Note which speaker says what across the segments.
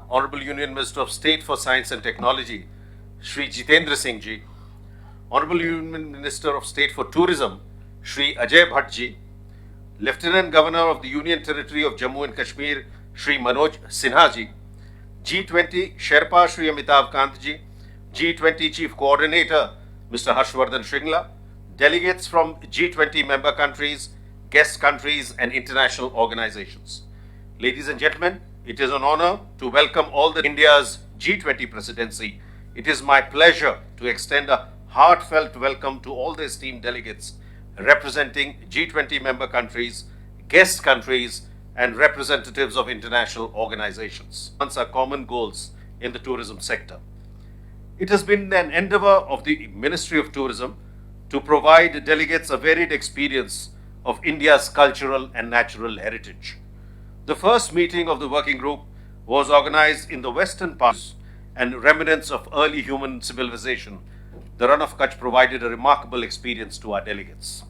Speaker 1: Honorable Union Minister of State for Science and Technology, Shri Jitendra Singh Ji, Honorable Union Minister of State for Tourism, Shri Ajay Bhatt Ji, Lieutenant Governor of the Union Territory of Jammu and Kashmir, Shri Manoj Sinha Ji, G20 Sherpa Shri Amitav Kant Ji, G20 Chief Coordinator Mr. Harshvardhan Shringla, delegates from G20 member countries, guest countries and international organizations. Ladies and gentlemen, it is an honor to welcome all the India's G20 presidency. It is my pleasure to extend a heartfelt welcome to all the esteemed delegates representing G20 member countries, guest countries and representatives of international organizations. Once our common goals in the tourism sector. It has been an endeavor of the Ministry of Tourism to provide delegates a varied experience of India's cultural and natural heritage. The first meeting of the working group was organized in the western parts and remnants of early human civilization. The Run of Kutch provided a remarkable experience to our delegates.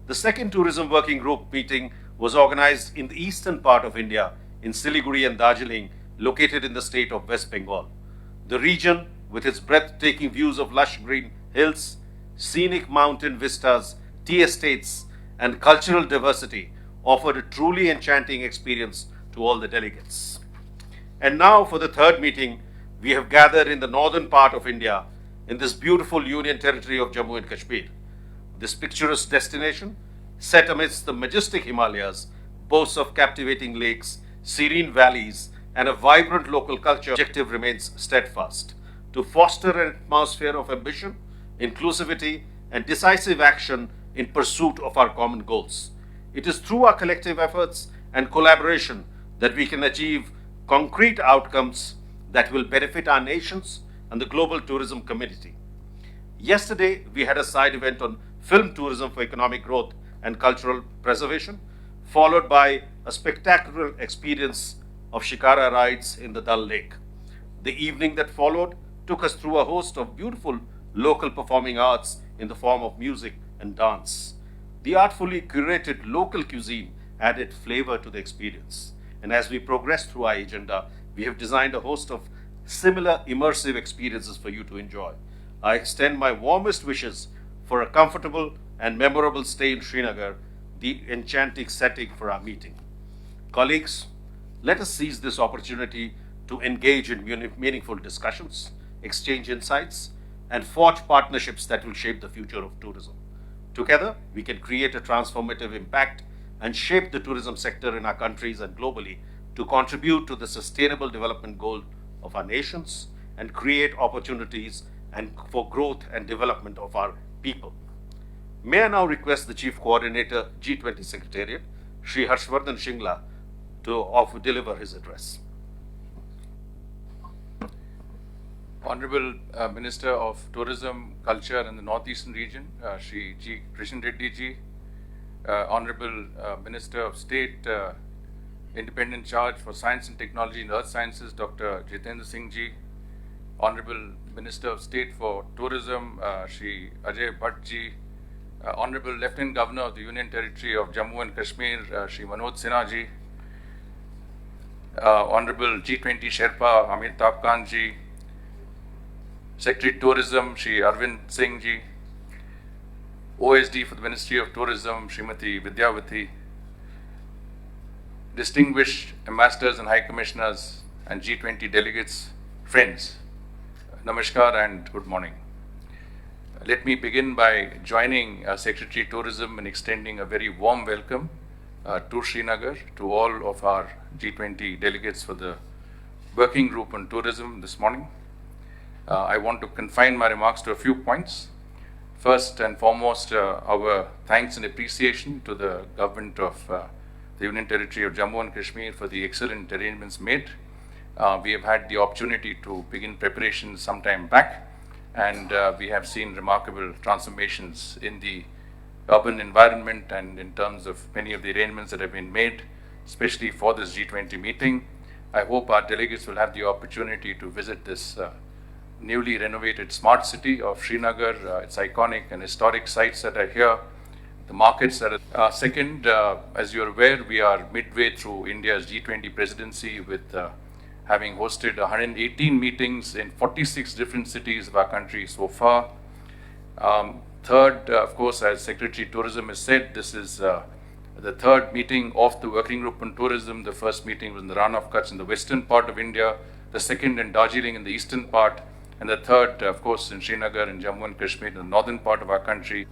Speaker 1: The second tourism working group meeting was organized in the eastern part of India in Siliguri and Darjeeling, located in the state of West Bengal. The region, with its breathtaking views of lush green hills, scenic mountain vistas, tea estates, and cultural diversity, offered a truly enchanting experience to all the delegates. And now for the third meeting, we have gathered in the northern part of India, in this beautiful union territory of Jammu and Kashmir. This picturesque destination, set amidst the majestic Himalayas, boasts of captivating lakes, serene valleys, and a vibrant local culture. Objective remains steadfast: to foster an atmosphere of ambition, inclusivity, and decisive action in pursuit of our common goals. It is through our collective efforts and collaboration that we can achieve concrete outcomes that will benefit our nations and the global tourism community. Yesterday, we had a side event on film tourism for economic growth and cultural preservation, followed by a spectacular experience of shikara rides in the Dal Lake. The evening that followed took us through a host of beautiful local performing arts in the form of music and dance. The artfully curated local cuisine added flavor to the experience. And as we progress through our agenda, we have designed a host of similar immersive experiences for you to enjoy. I extend my warmest wishes for a comfortable and memorable stay in Srinagar, the enchanting setting for our meeting. Colleagues, let us seize this opportunity to engage in meaningful discussions, exchange insights, and forge partnerships that will shape the future of tourism. Together, we can create a transformative impact and shape the tourism sector in our countries and globally to contribute to the sustainable development goal of our nations and create opportunities and for growth and development of our people. May I now request the Chief Coordinator, G20 Secretariat, Shri Harshvardhan Shringla, to deliver his address.
Speaker 2: Honorable Minister of Tourism, Culture and the Northeastern Region, Shri G. Krishan Reddy Ji, Honorable Minister of State, Independent Charge for Science and Technology and Earth Sciences, Dr. Jitendra Singh Ji, Honorable Minister of State for Tourism, Shri Ajay Bhatt Ji, Honorable Lieutenant Governor of the Union Territory of Jammu and Kashmir, Shri Manoj Sinha Ji, Honorable G20 Sherpa Amitav Kant Ji, Secretary Tourism, Shri Arvind Singh Ji, OSD for the Ministry of Tourism, Srimati Vidyavati, distinguished ambassadors and high commissioners and G20 delegates, friends, namaskar and good morning. Let me begin by joining Secretary Tourism in extending a very warm welcome to Srinagar, to all of our G20 delegates for the working group on tourism this morning. I want to confine my remarks to a few points. First and foremost, our thanks and appreciation to the government of the Union Territory of Jammu and Kashmir for the excellent arrangements made. We have had the opportunity to begin preparations some time back, and we have seen remarkable transformations in the urban environment and in terms of many of the arrangements that have been made, especially for this G20 meeting. I hope our delegates will have the opportunity to visit this newly renovated smart city of Srinagar, its iconic and historic sites that are here, the markets that are. Second, as you're aware, we are midway through India's G20 presidency with having hosted 118 meetings in 46 different cities of our country so far. Third, of course, as Secretary Tourism has said, this is the third meeting of the Working Group on Tourism. The first meeting was in the Rann of Kutch in the western part of India, the second in Darjeeling in the eastern part, and the third, of course, in Srinagar in Jammu and Kashmir in the northern part of our country.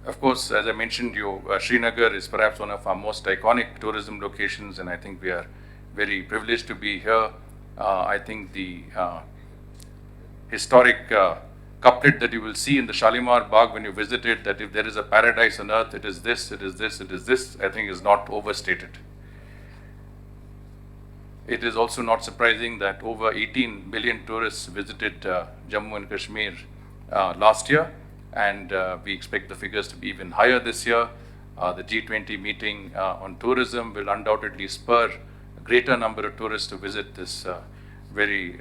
Speaker 2: Of course, as I mentioned, Srinagar is perhaps one of our most iconic tourism locations, and I think we are very privileged to be here. I think the historic couplet that you will see in the Shalimar Bagh when you visit it, that if there is a paradise on earth, it is this, it is this, it is this, I think is not overstated. It is also not surprising that over 18 million tourists visited Jammu and Kashmir last year, and we expect the figures to be even higher this year. The G20 meeting on tourism will undoubtedly spur a greater number of tourists to visit this very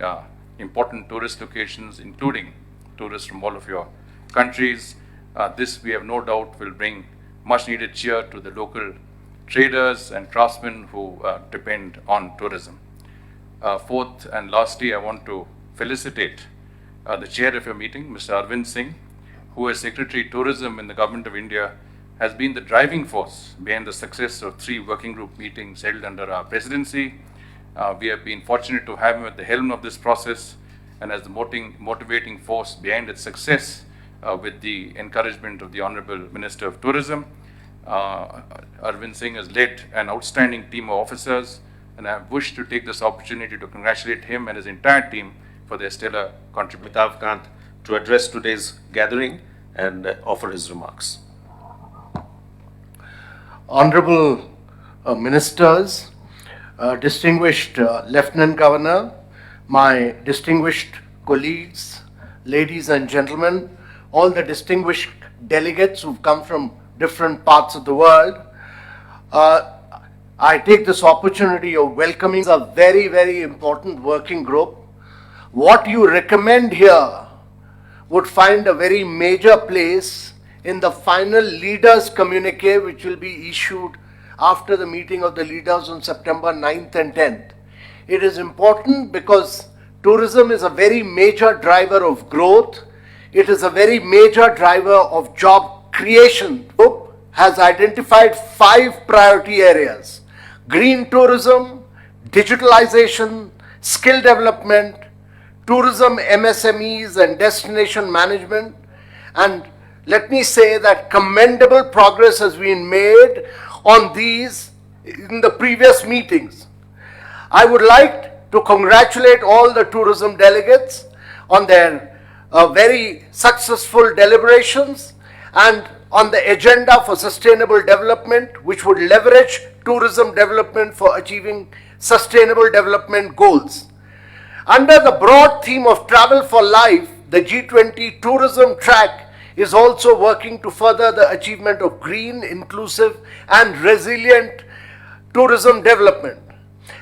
Speaker 2: important tourist locations, including tourists from all of your countries. This, we have no doubt, will bring much needed cheer to the local traders and craftsmen who depend on tourism. Fourth and lastly, I want to felicitate the chair of your meeting, Mr. Arvind Singh, who as Secretary Tourism in the Government of India has been the driving force behind the success of 3 working group meetings held under our presidency. We have been fortunate to have him at the helm of this process and as the motivating force behind its success with the encouragement of the Honorable Minister of Tourism. Arvind Singh has led an outstanding team of officers, and I wish to take this opportunity to congratulate him and his entire team for their stellar contribution.
Speaker 1: Amitav Kant to address today's gathering and offer his remarks.
Speaker 3: Honorable Ministers, distinguished Lieutenant Governor, my distinguished colleagues, ladies and gentlemen, all the distinguished delegates who've come from different parts of the world, I take this opportunity of welcoming a very, very important working group. What you recommend here would find a very major place in the final leaders communique, which will be issued after the meeting of the leaders on September 9th and 10th. It is important because tourism is a very major driver of growth. It is a very major driver of job creation. The group has identified 5 priority areas: green tourism, digitalization, skill development, tourism MSMEs and destination management. And let me say that commendable progress has been made on these in the previous meetings. I would like to congratulate all the tourism delegates on their very successful deliberations and on the agenda for sustainable development, which would leverage tourism development for achieving sustainable development goals. Under the broad theme of travel for life, the G20 tourism track is also working to further the achievement of green, inclusive and resilient tourism development.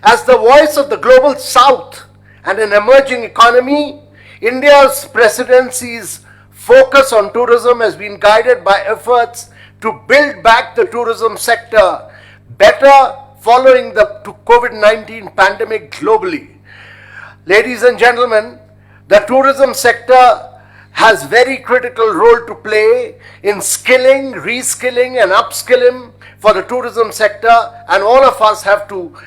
Speaker 3: As the voice of the global south and an emerging economy, India's presidency's focus on tourism has been guided by efforts to build back the tourism sector better following the COVID-19 pandemic globally. Ladies and gentlemen, the tourism sector has very critical role to play in skilling, reskilling and upskilling for the tourism sector, and all of us have to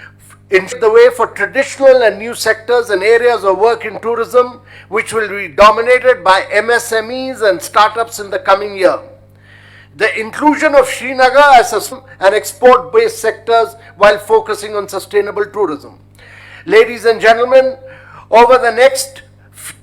Speaker 3: ensure the way for traditional and new sectors and areas of work in tourism, which will be dominated by MSMEs and startups in the coming year. The inclusion of Srinagar as an export-based sectors while focusing on sustainable tourism. Ladies and gentlemen, over the next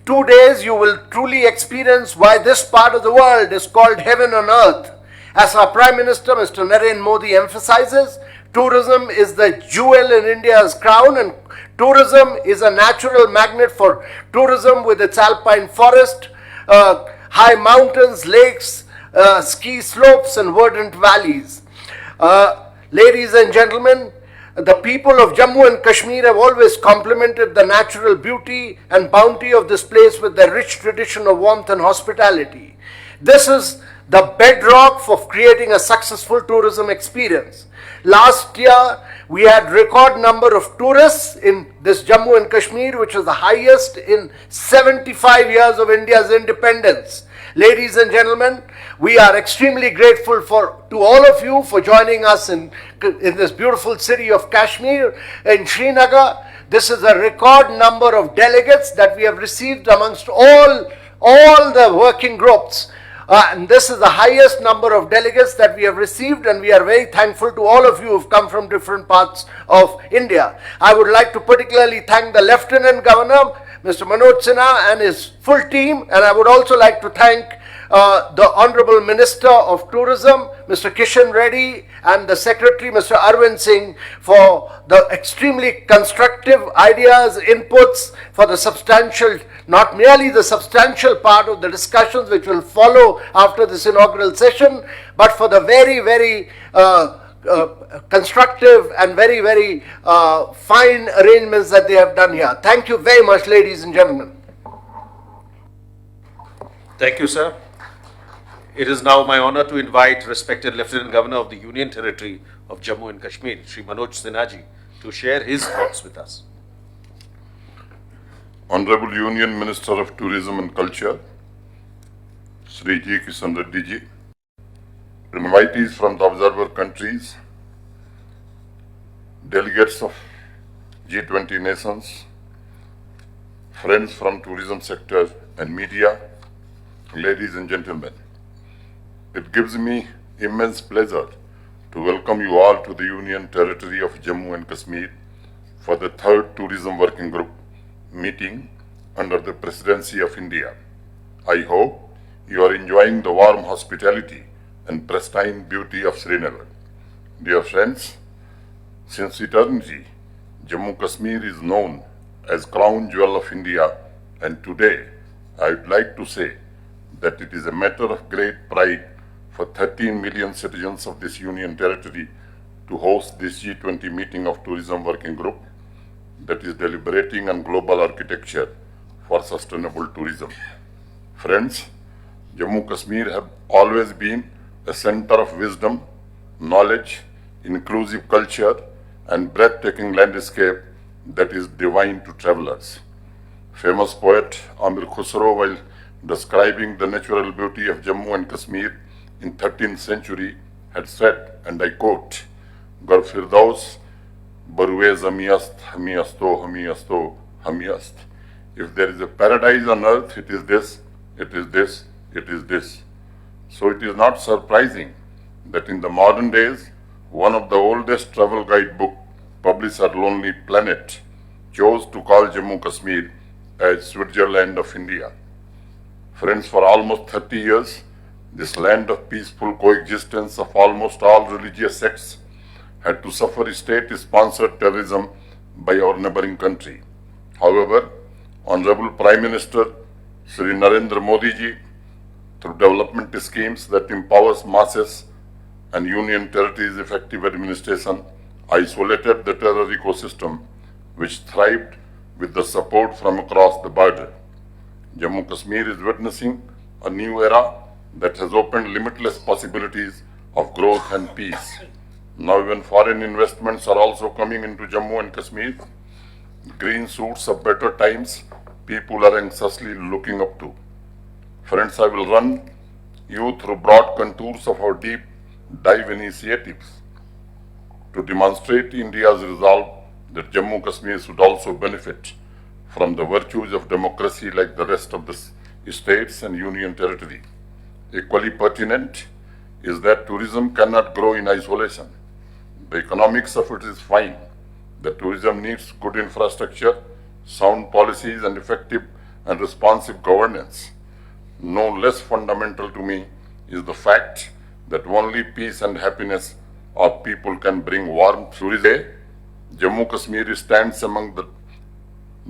Speaker 3: 2 days, you will truly experience why this part of the world is called heaven on earth. As our Prime Minister, Mr. Narendra Modi, emphasizes, tourism is the jewel in India's crown, and tourism is a natural magnet for tourism with its alpine forest, high mountains, lakes, ski slopes and verdant valleys. Ladies and gentlemen, the people of Jammu and Kashmir have always complimented the natural beauty and bounty of this place with their rich tradition of warmth and hospitality. This is the bedrock for creating a successful tourism experience. Last year, We had record number of tourists in this Jammu and Kashmir, which was the highest in 75 years of India's independence. Ladies and gentlemen, we are extremely grateful to all of you for joining us in this beautiful city of Kashmir, in Srinagar. This is a record number of delegates that we have received amongst all the working groups. And this is the highest number of delegates that we have received, and we are very thankful to all of you who have come from different parts of India. I would like to particularly thank the Lieutenant Governor, Mr. Manoj Sinha, and his full team, and I would also like to thank the Honorable Minister of Tourism, Mr. Kishan Reddy, and the Secretary, Mr. Arvind Singh, for the extremely constructive ideas, inputs, for the substantial, not merely the substantial part of the discussions which will follow after this inaugural session, but for the very, very constructive and very, very fine arrangements that they have done here. Thank you very much, ladies and gentlemen.
Speaker 1: Thank you, sir. It is now my honor to invite respected Lieutenant Governor of the Union Territory of Jammu and Kashmir, Shri Manoj Sinha ji, to share his thoughts with us.
Speaker 4: Honorable Union Minister of Tourism and Culture, Shri G. Kishan Reddy ji, invitees from the observer countries, delegates of G20 nations, friends from tourism sector and media, ladies and gentlemen. It gives me immense pleasure to welcome you all to the Union Territory of Jammu and Kashmir for the 3rd Tourism Working Group meeting under the Presidency of India. I hope you are enjoying the warm hospitality and pristine beauty of Srinagar. Dear friends, since eternity, Jammu Kashmir is known as crown jewel of India, and today I would like to say that it is a matter of great pride for 13 million citizens of this Union Territory to host this G20 meeting of Tourism Working Group that is deliberating on global architecture for sustainable tourism. Friends, Jammu Kashmir have always been a center of wisdom, knowledge, inclusive culture, and breathtaking landscape that is divine to travelers. Famous poet Amir Khusro, while describing the natural beauty of Jammu and Kashmir in 13th century, had said, and I quote, "Gar Firdaus barue zamiyast hamiyasto hamiyasto hamiyast." If there is a paradise on earth, it is this, it is this, it is this. So it is not surprising that in the modern days, one of the oldest travel guidebook, publisher Lonely Planet, chose to call Jammu Kashmir as Switzerland of India. Friends, for almost 30 years, this land of peaceful coexistence of almost all religious sects had to suffer state-sponsored terrorism by our neighboring country. However, Honorable Prime Minister Shri Narendra Modi ji, through development schemes that empowers masses and Union Territories' effective administration, isolated the terror ecosystem which thrived with the support from across the border. Jammu Kashmir is witnessing a new era that has opened limitless possibilities of growth and peace. Now even foreign investments are also coming into Jammu and Kashmir. Green shoots of better times people are anxiously looking up to. Friends, I will run you through broad contours of our deep dive initiatives to demonstrate India's resolve that Jammu Kashmir should also benefit from the virtues of democracy like the rest of the states and Union Territory. Equally pertinent is that tourism cannot grow in isolation. The economics of it is fine. The tourism needs good infrastructure, sound policies, and effective and responsive governance. No less fundamental to me is the fact that only peace and happiness of people can bring warmth. Today, Jammu Kashmir stands among the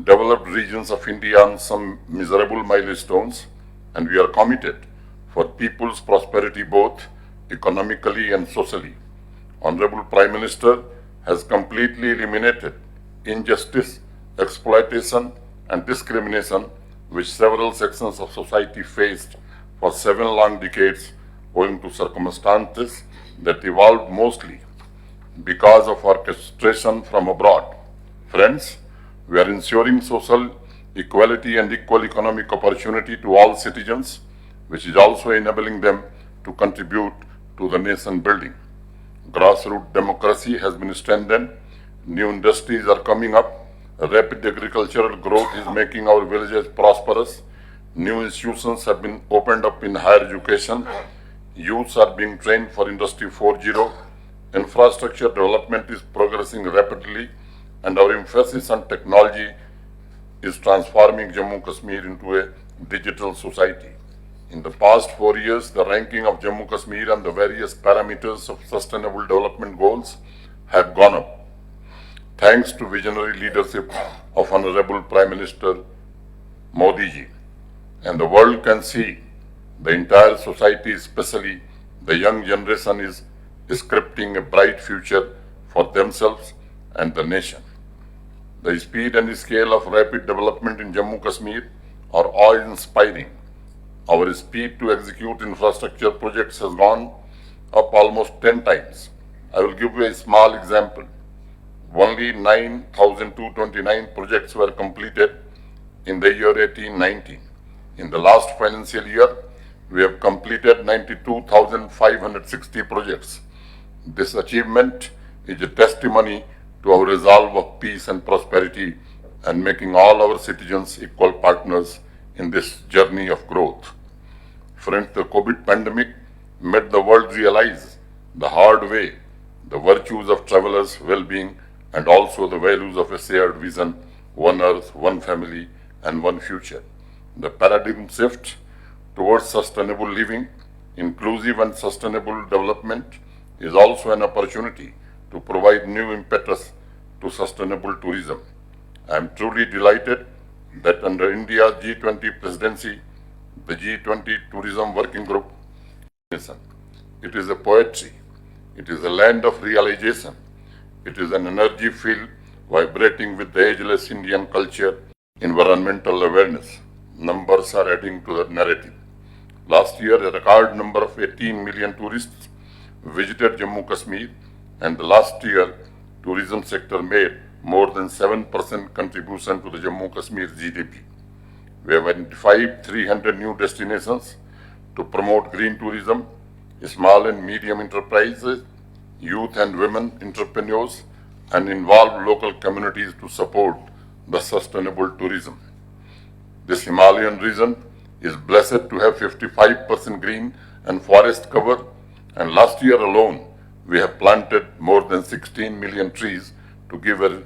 Speaker 4: developed regions of India on some miserable milestones, and we are committed for people's prosperity both economically and socially. Honorable Prime Minister has completely eliminated injustice, exploitation, and discrimination which several sections of society faced for 7 long decades owing to circumstances that evolved mostly because of orchestration from abroad. Friends, we are ensuring social equality and equal economic opportunity to all citizens, which is also enabling them to contribute to the nation building. Grassroots democracy has been strengthened, new industries are coming up, rapid agricultural growth is making our villages prosperous, new institutions have been opened up in higher education, youths are being trained for Industry 4.0, infrastructure development is progressing rapidly, and our emphasis on technology is transforming Jammu and Kashmir into a digital society. In the past 4 years, the ranking of Jammu and Kashmir and the various parameters of sustainable development goals have gone up, thanks to visionary leadership of Honorable Prime Minister Modi ji. And the world can see, the entire society, especially the young generation, is scripting a bright future for themselves and the nation. The speed and scale of rapid development in Jammu and Kashmir are awe-inspiring. Our speed to execute infrastructure projects has gone up almost 10 times. I will give you a small example. Only 9,229 projects were completed in the year 18-19. In the last financial year, we have completed 92,560 projects. This achievement is a testimony to our resolve of peace and prosperity and making all our citizens equal partners in this journey of growth. Friends, the COVID pandemic made the world realize the hard way the virtues of travelers' well-being and also the values of a shared vision, one earth, one family, and one future. The paradigm shift towards sustainable living, inclusive and sustainable development is also an opportunity to provide new impetus to sustainable tourism. I am truly delighted that under India's G20 presidency, the G20 Tourism Working Group, it is a poetry, it is a land of realization, it is an energy field vibrating with the ageless Indian culture, environmental awareness. Numbers are adding to the narrative. Last year, a record number of 18 million tourists visited Jammu and Kashmir, and the last year, tourism sector made more than 7% contribution to the Jammu and Kashmir GDP. We have identified 300 new destinations to promote green tourism, small and medium enterprises, youth and women entrepreneurs, and involve local communities to support the sustainable tourism. This Himalayan region is blessed to have 55% green and forest cover, and last year alone, we have planted more than 16 million trees to give a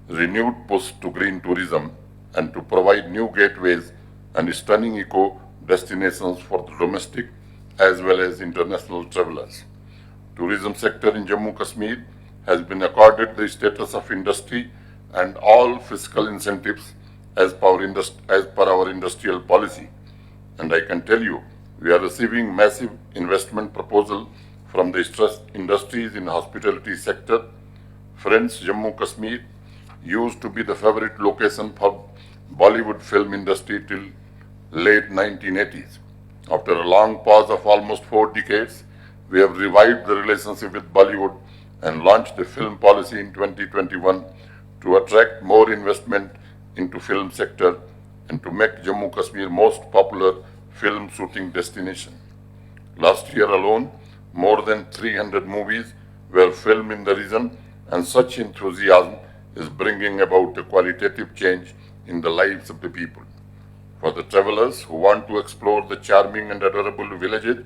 Speaker 4: renewed push to green tourism and to provide new gateways and stunning eco destinations for the domestic as well as international travelers. Tourism sector in Jammu and Kashmir has been accorded the status of industry and all fiscal incentives as per our industrial policy. And I can tell you, we are receiving massive investment proposal from the industries in hospitality sector. Friends, Jammu and Kashmir used to be the favorite location for Bollywood film industry till late 1980s. After a long pause of almost 4 decades, we have revived the relationship with Bollywood and launched a film policy in 2021 to attract more investment into film sector and to make Jammu and Kashmir most popular film shooting destination. Last year alone, more than 300 movies were filmed in the region, and such enthusiasm is bringing about a qualitative change in the lives of the people. For the travelers who want to explore the charming and adorable villages,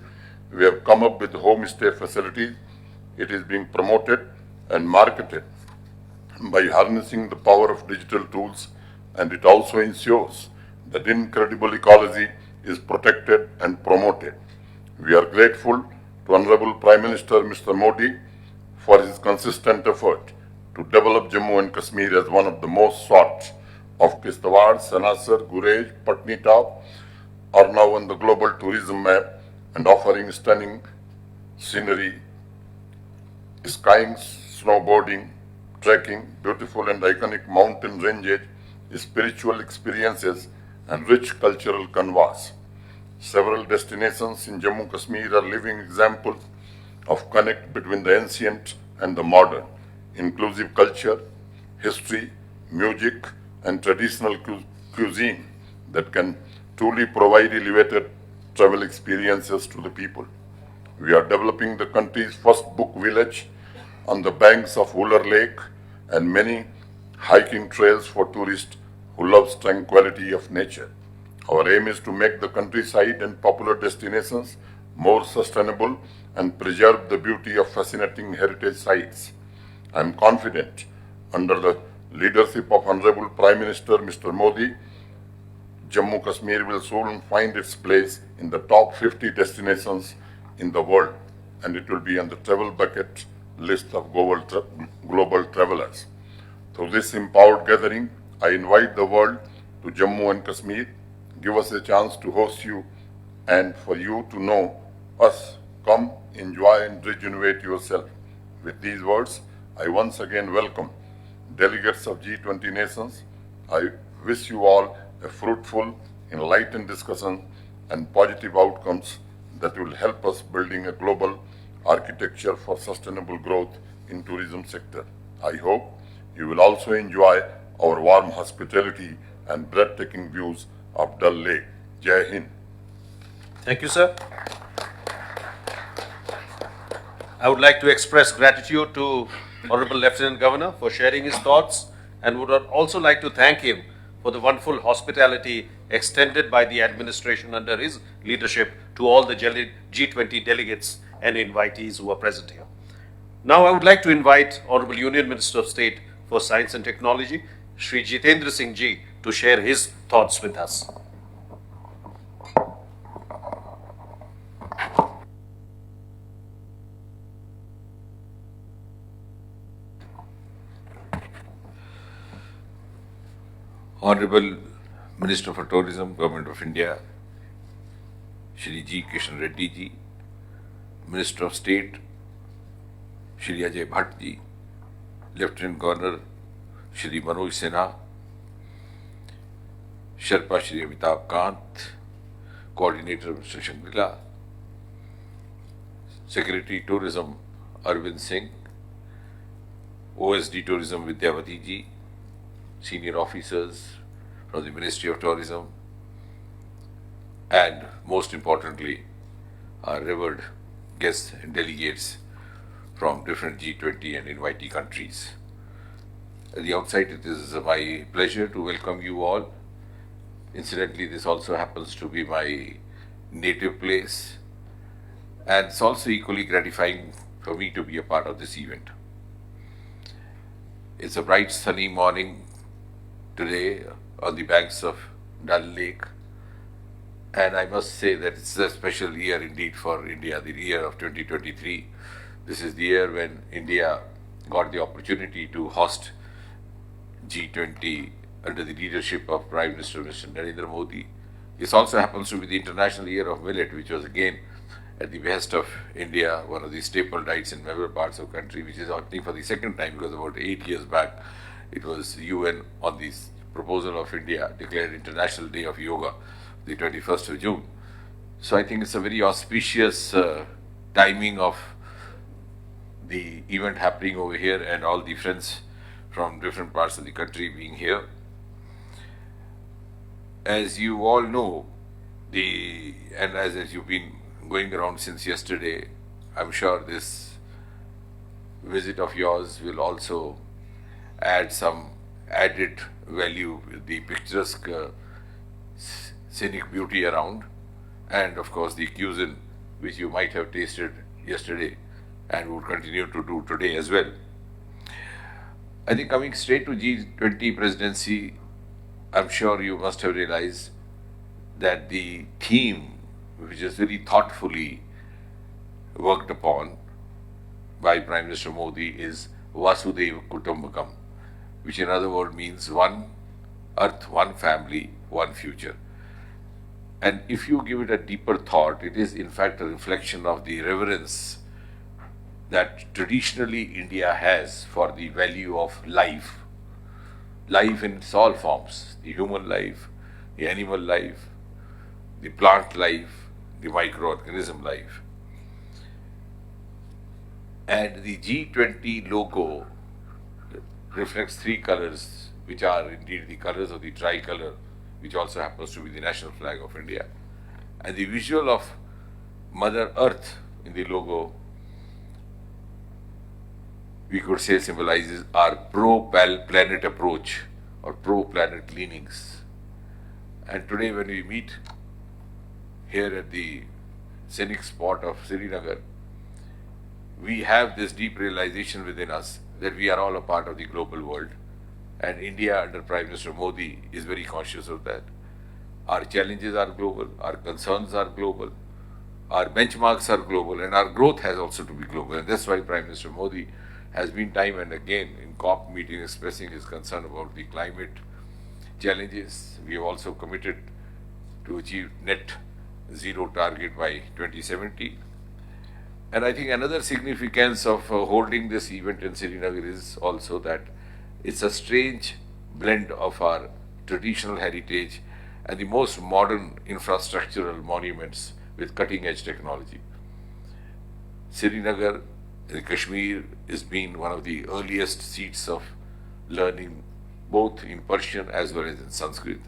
Speaker 4: we have come up with homestay facilities. It is being promoted and marketed by harnessing the power of digital tools, and it also ensures that incredible ecology is protected and promoted. We are grateful to Honorable Prime Minister Mr. Modi for his consistent effort to develop Jammu and Kashmir as one of the most sought of Kishtwar, Sanasar, Gurez, Patnitop are now on the global tourism map and offering stunning scenery, skiing, snowboarding, trekking, beautiful and iconic mountain ranges, spiritual experiences, and rich cultural canvas. Several destinations in Jammu and Kashmir are living examples of connect between the ancient and the modern. inclusive culture, history, music, and traditional cuisine that can truly provide elevated travel experiences to the people. We are developing the country's first book village on the banks of Wooler Lake and many hiking trails for tourists who love tranquility of nature. Our aim is to make the countryside and popular destinations more sustainable and preserve the beauty of fascinating heritage sites. I am confident, under the leadership of Honorable Prime Minister Mr. Modi, Jammu and Kashmir will soon find its place in the top 50 destinations in the world, and it will be on the travel bucket list of global travelers. Through this empowered gathering, I invite the world to Jammu and Kashmir. Give us a chance to host you and for you to know us. Come, enjoy and rejuvenate yourself. With these words, I once again welcome delegates of G20 nations. I wish you all a fruitful, enlightened discussion and positive outcomes that will help us building a global architecture for sustainable growth in tourism sector. I hope you will also enjoy our warm hospitality and breathtaking views of Dal Lake. Jai Hind.
Speaker 1: Thank you, sir. I would like to express gratitude to Honorable Lieutenant Governor for sharing his thoughts, and would also like to thank him for the wonderful hospitality extended by the administration under his leadership to all the G20 delegates and invitees who are present here. Now I would like to invite Honorable Union Minister of State for Science and Technology, Shri Jitendra Singh Ji, to share his thoughts with us.
Speaker 5: Honorable Minister for Tourism, Government of India, Shri G. Kishan Reddy Ji, Minister of State, Shri Ajay Bhatt Ji, Lieutenant Governor, Shri Manoj Sinha, Sherpa Shri Amitabh Kant, Coordinator Mr. Shangri-La, Secretary Tourism Arvind Singh, OSD Tourism Vidyavati Ji, senior officers from the Ministry of Tourism, and most importantly, our revered guests and delegates from different G20 and invitee countries. At the outset, it is my pleasure to welcome you all. Incidentally, this also happens to be my native place, and it's also equally gratifying for me to be a part of this event. It's a bright sunny morning today on the banks of Dal Lake, and I must say that it's a special year indeed for India, the year of 2023. This is the year when India got the opportunity to host G20 under the leadership of Prime Minister Mr. Narendra Modi. This also happens to be the International Year of Millet, which was again at the behest of India, one of the staple diets in several parts of the country, which is happening for the second time, because about 8 years back, it was UN on the proposal of India declared International Day of Yoga, the 21st of June. So I think it's a very auspicious timing of the event happening over here and all the friends from different parts of the country being here. As you all know, and as you've been going around since yesterday, I'm sure this visit of yours will also add some added value with the picturesque scenic beauty around, and of course the cuisine which you might have tasted yesterday and would continue to do today as well. I think coming straight to G20 presidency, I'm sure you must have realized that the theme, which is very thoughtfully worked upon by Prime Minister Modi, is Vasudhaiva Kutumbakam, which in other words means one earth, one family, one future. And if you give it a deeper thought, it is in fact a reflection of the reverence that traditionally India has for the value of life. Life in its all forms, the human life, the animal life, the plant life, the microorganism life. And the G20 logo reflects three colors, which are indeed the colors of the tricolor, which also happens to be the national flag of India. And the visual of Mother Earth in the logo, we could say, symbolizes our pro-planet approach or pro-planet leanings. And today when we meet here at the scenic spot of Srinagar, we have this deep realization within us that we are all a part of the global world, and India under Prime Minister Modi is very conscious of that. Our challenges are global, our concerns are global, our benchmarks are global, and our growth has also to be global. And that's why Prime Minister Modi has been time and again in COP meetings expressing his concern about the climate challenges. We have also committed to achieve net zero target by 2070. And I think another significance of holding this event in Srinagar is also that it's a strange blend of our traditional heritage and the most modern infrastructural monuments with cutting-edge technology. Srinagar in Kashmir has been one of the earliest seats of learning both in Persian as well as in Sanskrit.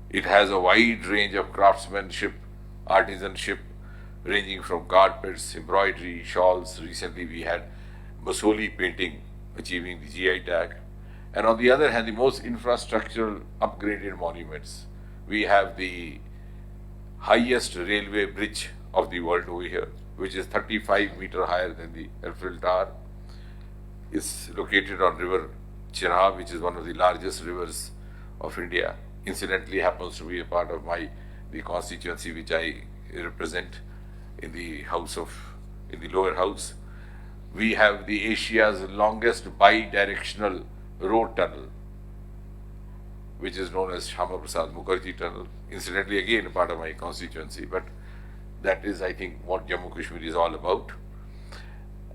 Speaker 5: It has a wide range of craftsmanship, artisanship, ranging from carpets, embroidery, shawls. Recently we had Basoli painting achieving the GI tag. And on the other hand, the most infrastructural upgraded monuments. We have the highest railway bridge of the world over here, which is 35 meters higher than the Eiffel Tower. It's located on river Chenab, which is one of the largest rivers of India. Incidentally happens to be a part of the constituency which I represent in the lower house. We have the Asia's longest bi-directional road tunnel, which is known as Shama Prasad Mukherjee Tunnel. Incidentally, again, a part of my constituency, but that is, I think, what Jammu and Kashmir is all about.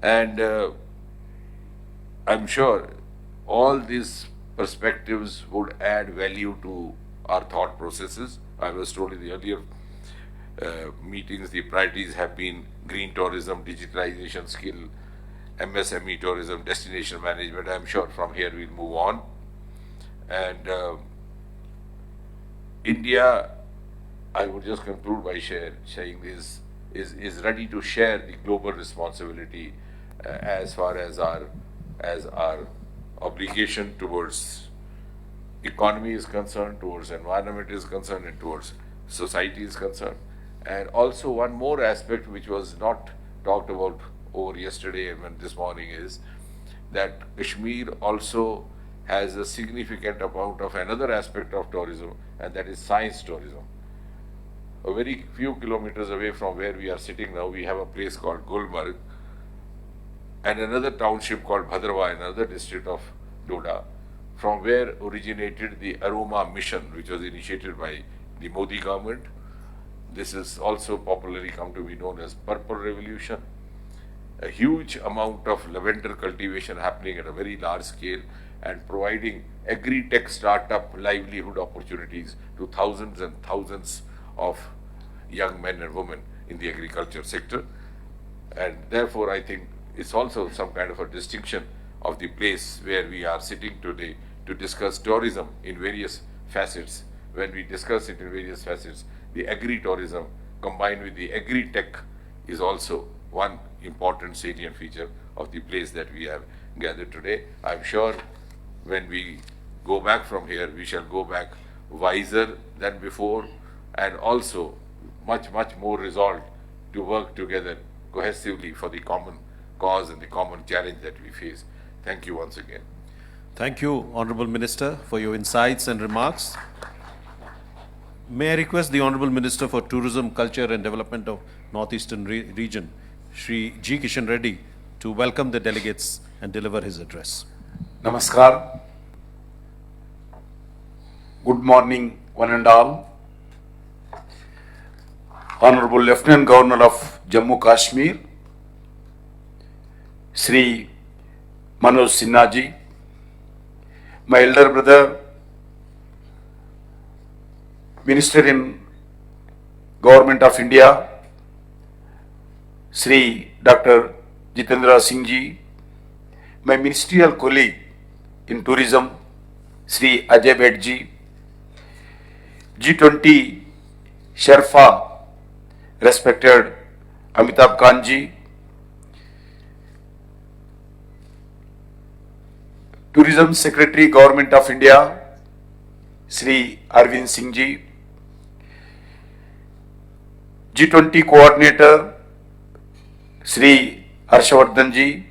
Speaker 5: And I'm sure all these perspectives would add value to our thought processes. I was told in the earlier meetings, the priorities have been green tourism, digitalization skill, MSME tourism, destination management. I'm sure from here we'll move on. And India, I would just conclude by saying this, is ready to share the global responsibility as far as our obligation towards economy is concerned, towards environment is concerned, and towards society is concerned. And also one more aspect which was not talked about over yesterday and this morning is that Kashmir also has a significant amount of another aspect of tourism, and that is science tourism. A very few kilometers away from where we are sitting now, we have a place called Gulmarg and another township called Bhadrawa, another district of Doda, from where originated the Aroma mission, which was initiated by the Modi government. This is also popularly come to be known as Purple Revolution. A huge amount of lavender cultivation happening at a very large scale and providing agri-tech startup livelihood opportunities to thousands and thousands of young men and women in the agriculture sector. And therefore, I think it's also some kind of a distinction of the place where we are sitting today to discuss tourism in various facets. When we discuss it in various facets, the agri-tourism combined with the agri-tech is also one important salient feature of the place that we have gathered today. I'm sure when we go back from here, we shall go back wiser than before and also much more resolved to work together cohesively for the common cause and the common challenge that we face. Thank you once again.
Speaker 1: Thank you, Honorable Minister, for your insights and remarks. May I request the Honorable Minister for Tourism, Culture and Development of Northeastern Region, Shri G. Kishan Reddy, to welcome the delegates and deliver his address.
Speaker 6: Namaskar. Good morning, one and all. Honorable Lieutenant Governor of Jammu and Kashmir, Sri Manoj Sinha ji, my elder brother, Minister in Government of India, Sri Dr. Jitendra Singh ji, my ministerial colleague, in tourism, Sri Ajay Bhatt G20 Sherpa, respected Amitabh Kanji, Tourism Secretary, Government of India, Sri Arvind Singh Ji, G20 Coordinator, Sri Harshavardhan Ji,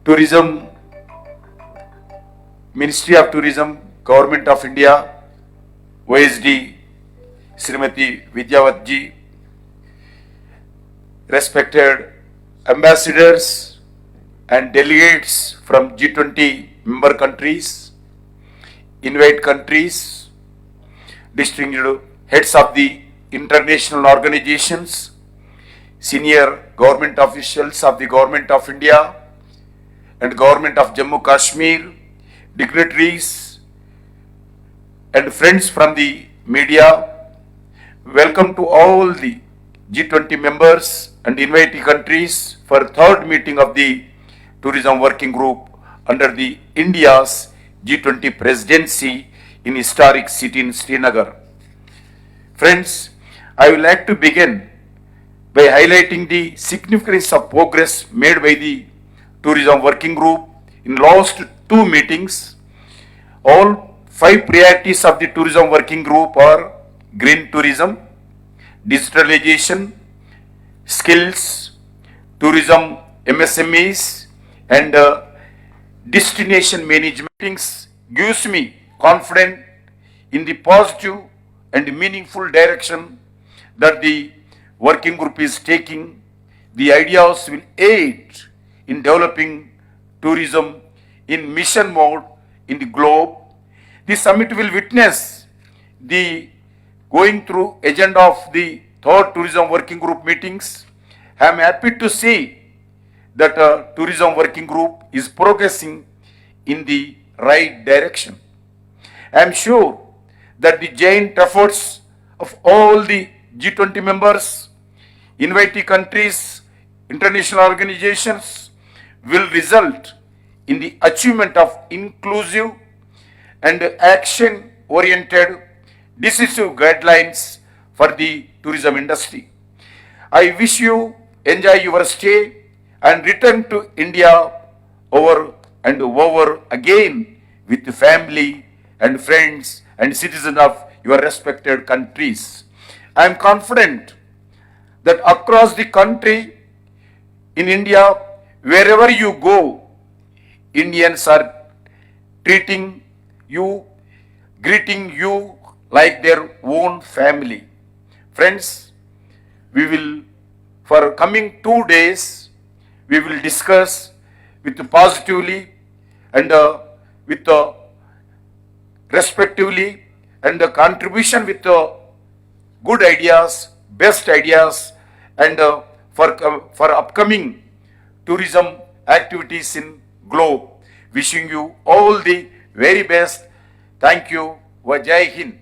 Speaker 6: Tourism, Ministry of Tourism, Government of India, OSD, Srimati Vidyawat Ji, respected ambassadors and delegates from G20 member countries, invite countries, distinguished heads of the international organizations, senior government officials of the Government of India and Government of Jammu and Kashmir, dignitaries and friends from the media, welcome to all the G20 members and invitee countries for third meeting of the Tourism Working Group under the India's G20 presidency in historic city in Srinagar. Friends, I would like to begin by highlighting the significance of progress made by the Tourism Working Group in last two meetings. All 5 priorities of the Tourism Working Group are green tourism, digitalization, skills, tourism MSMEs, and destination management. Meetings gives me confidence in the positive and meaningful direction that the working group is taking. The ideas will aid in developing tourism in mission mode in the globe. The summit will witness the going through agenda of the third tourism working group meetings. I am happy to see that tourism working group is progressing in the right direction. I am sure that the joint efforts of all the G20 members, invitee countries, international organizations will result in the achievement of inclusive and action-oriented decisive guidelines for the tourism industry. I wish you enjoy your stay and return to India over and over again with the family and friends and citizens of your respected countries. I am confident that across the country, in India, wherever you go, Indians are treating you, greeting you like their own family. Friends, we will, for coming 2 days, we will discuss with positively and with respectively and the contribution with good ideas, best ideas, and for upcoming tourism activities in globe. Wishing you all the very best. Thank you. Jai Hind.